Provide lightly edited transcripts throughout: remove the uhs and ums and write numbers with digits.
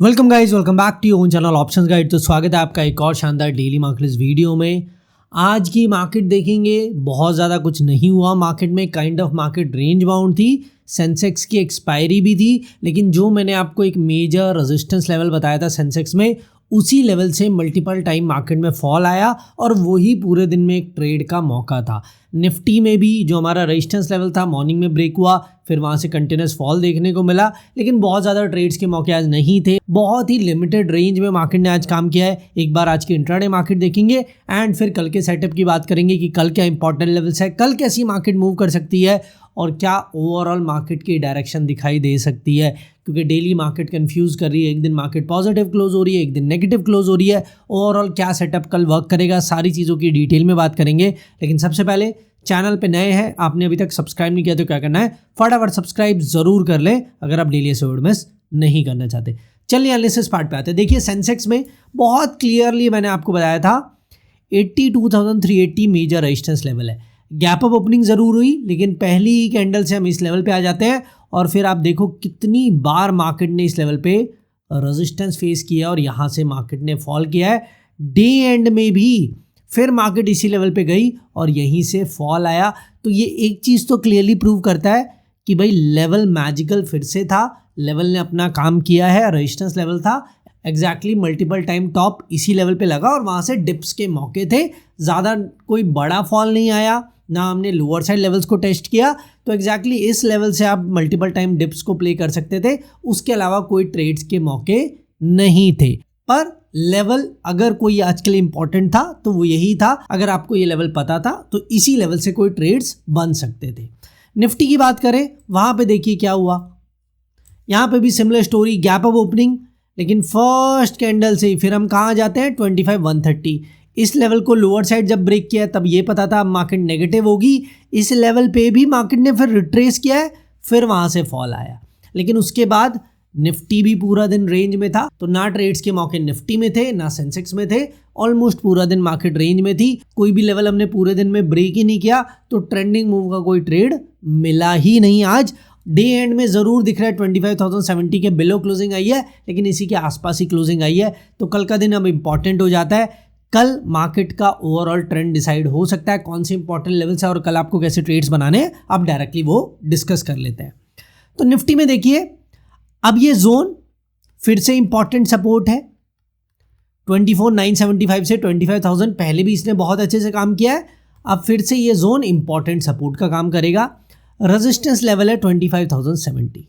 Welcome guys, welcome back to your channel options guide. तो स्वागत है आपका एक और शानदार डेली मार्केट इस वीडियो में। आज की मार्केट देखेंगे, बहुत ज़्यादा कुछ नहीं हुआ मार्केट में। Kind of market range bound थी, सेंसेक्स की एक्सपायरी भी थी, लेकिन जो मैंने आपको एक मेजर रेजिस्टेंस लेवल बताया था सेंसेक्स में, उसी लेवल से मल्टीपल टाइम मार्केट में फॉल आया और वही पूरे दिन में एक ट्रेड का मौका था। निफ्टी में भी जो हमारा रेजिस्टेंस लेवल था मॉर्निंग में ब्रेक हुआ, फिर वहाँ से कंटिन्यूस फॉल देखने को मिला, लेकिन बहुत ज़्यादा ट्रेड्स के मौके आज नहीं थे। बहुत ही लिमिटेड रेंज में मार्केट ने आज काम किया है। एक बार आज की इंट्राडे मार्केट देखेंगे एंड फिर कल के सेटअप की बात करेंगे कि कल क्या इंपॉर्टेंट लेवल्स है, कल कैसी मार्केट मूव कर सकती है और क्या ओवरऑल मार्केट की डायरेक्शन दिखाई दे सकती है। क्योंकि डेली मार्केट कंफ्यूज कर रही है, एक दिन मार्केट पॉजिटिव क्लोज हो रही है, एक दिन नेगेटिव क्लोज हो रही है। ओवरऑल क्या सेटअप कल वर्क करेगा, सारी चीज़ों की डिटेल में बात करेंगे। लेकिन सबसे पहले चैनल पे नए हैं, आपने अभी तक सब्सक्राइब नहीं किया तो क्या करना है, फटाफट सब्सक्राइब जरूर कर लें अगर आप डेली ऐसे वर्ड मिस नहीं करना चाहते। चलिए एनालिसिस पार्ट पे आते हैं। देखिए सेंसेक्स में बहुत क्लियरली मैंने आपको बताया था 82,380 मेजर रेजिस्टेंस लेवल है। गैप अप ओपनिंग जरूर हुई, लेकिन पहली ही कैंडल से हम इस लेवल पे आ जाते हैं और फिर आप देखो कितनी बार मार्केट ने इस लेवल पे रेजिस्टेंस फेस किया और यहाँ से मार्केट ने फॉल किया है। डे एंड में भी फिर मार्केट इसी लेवल पे गई और यहीं से फॉल आया। तो ये एक चीज़ तो क्लियरली प्रूव करता है कि भाई लेवल मैजिकल फिर से था, लेवल ने अपना काम किया है। रेजिस्टेंस लेवल था एग्जैक्टली मल्टीपल टाइम टॉप इसी लेवल पे लगा और वहाँ से डिप्स के मौके थे। ज़्यादा कोई बड़ा फॉल नहीं आया, ना हमने लोअर साइड लेवल्स को टेस्ट किया। तो एग्जैक्टली इस लेवल से आप मल्टीपल टाइम डिप्स को प्ले कर सकते थे, उसके अलावा कोई ट्रेड्स के मौके नहीं थे। पर लेवल अगर कोई आज के लिए इंपॉर्टेंट था तो वो यही था। अगर आपको ये लेवल पता था तो इसी लेवल से कोई ट्रेड्स बन सकते थे। निफ्टी की बात करें, वहाँ पे देखिए क्या हुआ। यहाँ पे भी similar story, gap up opening, लेकिन फर्स्ट कैंडल से ही फिर हम कहाँ जाते हैं 25,130। इस लेवल को लोअर साइड जब ब्रेक किया तब ये पता था मार्केट नेगेटिव होगी। इस लेवल पे भी मार्केट ने फिर रिट्रेस किया है, फिर वहाँ से फॉल आया। लेकिन उसके बाद निफ्टी भी पूरा दिन रेंज में था, तो ना ट्रेड्स के मौके निफ्टी में थे ना सेंसेक्स में थे। ऑलमोस्ट पूरा दिन मार्केट रेंज में थी, कोई भी लेवल हमने पूरे दिन में ब्रेक ही नहीं किया, तो ट्रेंडिंग मूव का कोई ट्रेड मिला ही नहीं। आज डे एंड में ज़रूर दिख रहा है 25,070 के बिलो क्लोजिंग आई है, लेकिन इसी के आसपास ही क्लोजिंग आई है। तो कल का दिन अब इंपॉर्टेंट हो जाता है। कल मार्केट का ओवरऑल ट्रेंड डिसाइड हो सकता है, कौन से इंपॉर्टेंट लेवल्स है और कल आपको कैसे ट्रेड्स बनाने हैं, आप डायरेक्टली वो डिस्कस कर लेते हैं। तो निफ्टी में देखिए, अब ये जोन फिर से इंपॉर्टेंट सपोर्ट है 24,975 से 25,000। पहले भी इसने बहुत अच्छे से काम किया है, अब फिर से ये जोन इंपॉर्टेंट सपोर्ट का काम करेगा। रेजिस्टेंस लेवल है 25,070।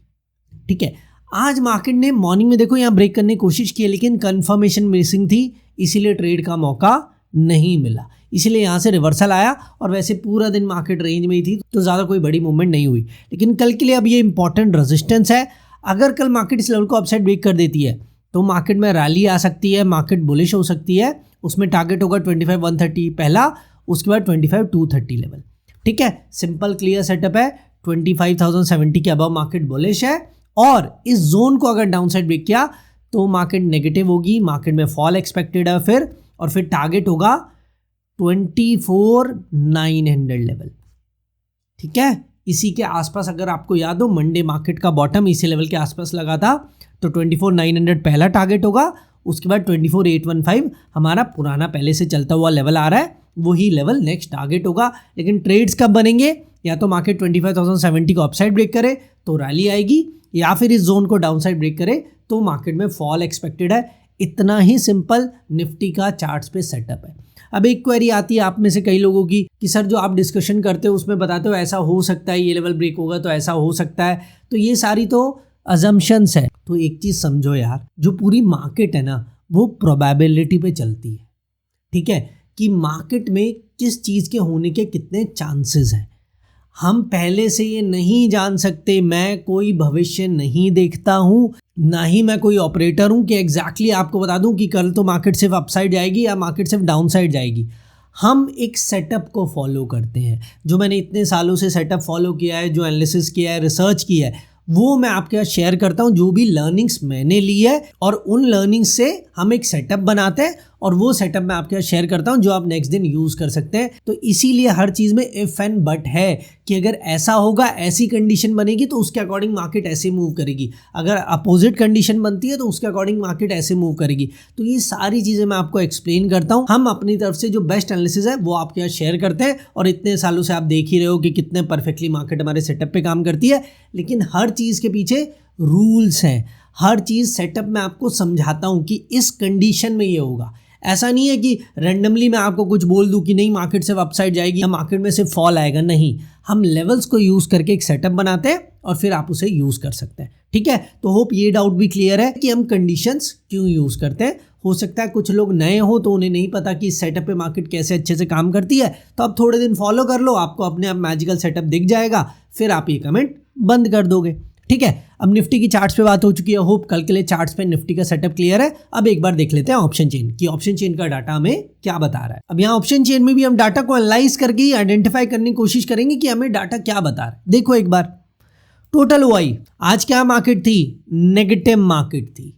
ठीक है, आज मार्केट ने मॉर्निंग में देखो यहाँ ब्रेक करने की कोशिश की, लेकिन कंफर्मेशन मिसिंग थी, इसीलिए ट्रेड का मौका नहीं मिला, इसीलिए यहाँ से रिवर्सल आया। और वैसे पूरा दिन मार्केट रेंज में ही थी, तो ज़्यादा कोई बड़ी मूवमेंट नहीं हुई। लेकिन कल के लिए अब ये इंपॉर्टेंट रेजिस्टेंस है। अगर कल मार्केट इस लेवल को अपसाइड ब्रेक कर देती है तो मार्केट में रैली आ सकती है, मार्केट बुलिश हो सकती है। उसमें टारगेट होगा 25,130 पहला, उसके बाद 25,230 लेवल। ठीक है, सिंपल क्लियर सेटअप है। 25,070 के अबव मार्केट बुलिश है और इस जोन को अगर डाउन साइड ब्रेक किया तो मार्केट नेगेटिव होगी, मार्केट में फॉल एक्सपेक्टेड है फिर, और फिर टारगेट होगा 24,900 लेवल। ठीक है, इसी के आसपास अगर आपको याद हो मंडे मार्केट का बॉटम इसी लेवल के आसपास लगा था, तो 24,900 पहला टारगेट होगा। उसके बाद 24,815 हमारा पुराना पहले से चलता हुआ लेवल आ रहा है, वही लेवल नेक्स्ट टारगेट होगा। लेकिन ट्रेड्स कब बनेंगे, या तो मार्केट 25,070 को अपसाइड ब्रेक करे तो रैली आएगी, या फिर इस जोन को डाउन साइड ब्रेक करे तो मार्केट में फॉल एक्सपेक्टेड है। इतना ही सिंपल निफ्टी का चार्ट्स पे सेटअप है। अब एक क्वेरी आती है आप में से कई लोगों की कि सर जो आप डिस्कशन करते हो उसमें बताते हो ऐसा हो सकता है, ये लेवल ब्रेक होगा तो ऐसा हो सकता है, तो ये सारी तो अजम्पशंस है। तो एक चीज़ समझो यार, जो पूरी मार्केट है ना वो प्रोबेबिलिटी पे चलती है। ठीक है, कि मार्केट में किस चीज़ के होने के कितने चांसेस हैं, हम पहले से ये नहीं जान सकते। मैं कोई भविष्य नहीं देखता हूँ, ना ही मैं कोई ऑपरेटर हूँ कि एग्जैक्टली आपको बता दूँ कि कल तो मार्केट सिर्फ अपसाइड जाएगी या मार्केट सिर्फ डाउन साइड जाएगी। हम एक सेटअप को फॉलो करते हैं, जो मैंने इतने सालों से सेटअप फॉलो किया है, जो एनालिसिस किया है, रिसर्च किया है, वो मैं आपके साथ शेयर करता हूँ। जो भी लर्निंग्स मैंने ली है और उन लर्निंग्स से हम एक सेटअप बनाते हैं और वो सेटअप मैं आपके साथ शेयर करता हूं जो आप नेक्स्ट दिन यूज कर सकते हैं। तो इसीलिए हर चीज में इफ एंड बट है कि अगर ऐसा होगा, ऐसी कंडीशन बनेगी तो उसके अकॉर्डिंग मार्केट ऐसे मूव करेगी, अगर अपोजिट कंडीशन बनती है तो उसके अकॉर्डिंग मार्केट ऐसे मूव करेगी। तो ये सारी चीजें मैं आपको एक्सप्लेन करता हूं। हम अपनी तरफ से जो बेस्ट एनालिसिस है वो आपके साथ शेयर करते हैं और इतने सालों से आप देख ही रहे हो कि कितने परफेक्टली मार्केट हमारे सेटअप पे काम करती है। लेकिन हर चीज के पीछे रूल्स हैं, हर चीज सेटअप में आपको समझाता हूं कि इस कंडीशन में ये होगा। ऐसा नहीं है कि रैंडमली मैं आपको कुछ बोल दूं कि नहीं मार्केट सिर्फ अपसाइड जाएगी या मार्केट में सिर्फ फॉल आएगा। नहीं, हम लेवल्स को यूज करके एक सेटअप बनाते हैं और फिर आप उसे यूज कर सकते हैं। ठीक है, तो होप ये डाउट भी क्लियर है कि हम कंडीशंस क्यों यूज करते हैं। हो सकता है कुछ लोग नए हो तो उन्हें नहीं पता कि इस सेटअप पे मार्केट कैसे अच्छे से काम करती है, तो आप थोड़े दिन फॉलो कर लो, आपको अपने आप मैजिकल सेटअप दिख जाएगा, फिर आप ये कमेंट बंद कर दोगे। ठीक है, अब निफ्टी की चार्ट्स पे बात हो चुकी है। होप कल के लिए चार्ट्स पे निफ्टी का सेटअप क्लियर है। अब एक बार देख लेते हैं ऑप्शन चेन कि ऑप्शन चेन का डाटा हमें क्या बता रहा है। अब यहाँ ऑप्शन चेन में भी हम डाटा को एनालाइज करके ही आइडेंटिफाई करने की कोशिश करेंगे कि हमें डाटा क्या बता रहा है। देखो एक बार टोटल OI आज क्या मार्केट थी, नेगेटिव मार्केट थी।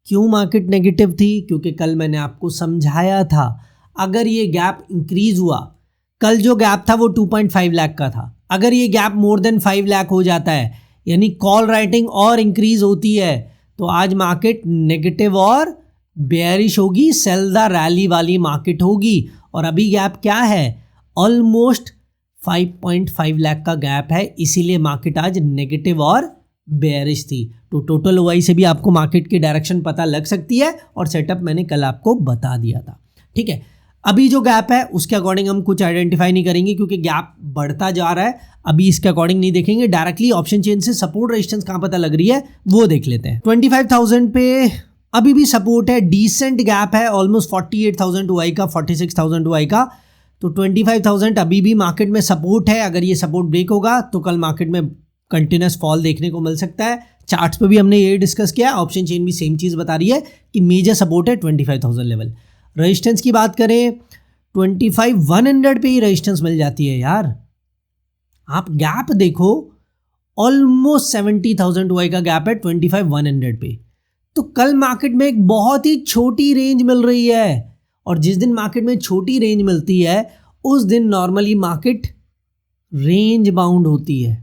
क्यों मार्केट नेगेटिव थी? क्योंकि कल मैंने आपको समझाया था अगर ये गैप इंक्रीज हुआ, कल जो गैप था वो 2.5 लाख का था, अगर ये गैप मोर देन 5 लाख हो जाता है यानी कॉल राइटिंग और इंक्रीज होती है तो आज मार्केट नेगेटिव और बेयरिश होगी, सेल द रैली वाली मार्केट होगी। और अभी गैप क्या है, ऑलमोस्ट 5.5 लाख का गैप है, इसीलिए मार्केट आज नेगेटिव और बेयरिश थी। तो टोटल OI से भी आपको मार्केट की डायरेक्शन पता लग सकती है और सेटअप मैंने कल आपको बता दिया था। ठीक है, अभी जो गैप है उसके अकॉर्डिंग हम कुछ आइडेंटिफाई नहीं करेंगे क्योंकि गैप बढ़ता जा रहा है, अभी इसके अकॉर्डिंग नहीं देखेंगे। डायरेक्टली ऑप्शन चेन से सपोर्ट रेजिस्टेंस कहां पता लग रही है वो देख लेते हैं। 25,000 पे अभी भी सपोर्ट है, डिसेंट गैप है, ऑलमोस्ट 48,000 OI का, 46,000 OI का। तो 25,000 अभी भी मार्केट में सपोर्ट है। अगर ये सपोर्ट ब्रेक होगा तो कल मार्केट में कंटिन्यूस फॉल देखने को मिल सकता है। चार्ट्स पे भी हमने ये डिस्कस किया, ऑप्शन चेन भी सेम चीज बता रही है कि मेजर सपोर्ट है 25,000 लेवल। रेजिस्टेंस की बात करें 25,100 पे ही रेजिस्टेंस मिल जाती है यार। आप गैप देखो, ऑलमोस्ट 70,000 OI का गैप है 25,100 पे। तो कल मार्केट में एक बहुत ही छोटी रेंज मिल रही है और जिस दिन मार्केट में छोटी रेंज मिलती है उस दिन नॉर्मली मार्केट रेंज बाउंड होती है।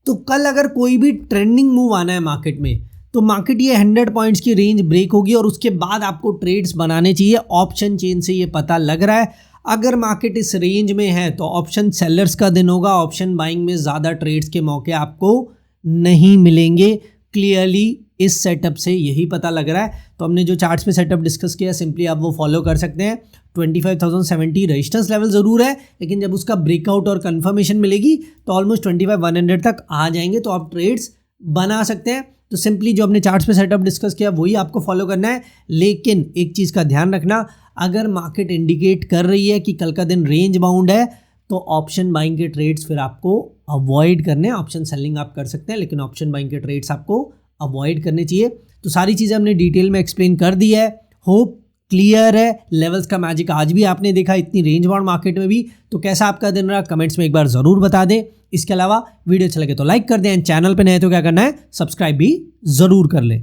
तो कल अगर कोई भी ट्रेंडिंग मूव आना है मार्केट में तो मार्केट ये 100 पॉइंट्स की रेंज ब्रेक होगी और उसके बाद आपको ट्रेड्स बनाने चाहिए। ऑप्शन चेन से ये पता लग रहा है अगर मार्केट इस रेंज में है तो ऑप्शन सेलर्स का दिन होगा, ऑप्शन बाइंग में ज़्यादा ट्रेड्स के मौके आपको नहीं मिलेंगे। क्लियरली इस सेटअप से यही पता लग रहा है। तो हमने जो चार्ट्स पे सेटअप डिस्कस किया सिंपली आप वो फॉलो कर सकते हैं। 25,070 रेजिस्टेंस लेवल ज़रूर है, लेकिन जब उसका ब्रेकआउट और कंफर्मेशन मिलेगी तो ऑलमोस्ट 25,100 तक आ जाएंगे तो आप ट्रेड्स बना सकते हैं। तो सिंपली जो हमने चार्ट्स पे सेटअप डिस्कस किया वही आपको फॉलो करना है। लेकिन एक चीज़ का ध्यान रखना, अगर मार्केट इंडिकेट कर रही है कि कल का दिन रेंज बाउंड है तो ऑप्शन बाइंग के ट्रेड्स फिर आपको अवॉइड करने। ऑप्शन सेलिंग आप कर सकते हैं लेकिन ऑप्शन बाइंग के ट्रेड्स आपको अवॉइड करने चाहिए। तो सारी चीज़ें हमने डिटेल में एक्सप्लेन कर दी है। होप क्लियर है। लेवल्स का मैजिक आज भी आपने देखा, इतनी रेंज बाउंड मार्केट में भी। तो कैसा आपका दिन रहा कमेंट्स में एक बार ज़रूर बता दें। इसके अलावा वीडियो अच्छा लगे तो लाइक कर दें एंड चैनल पे नए तो क्या करना है, सब्सक्राइब भी ज़रूर कर लें।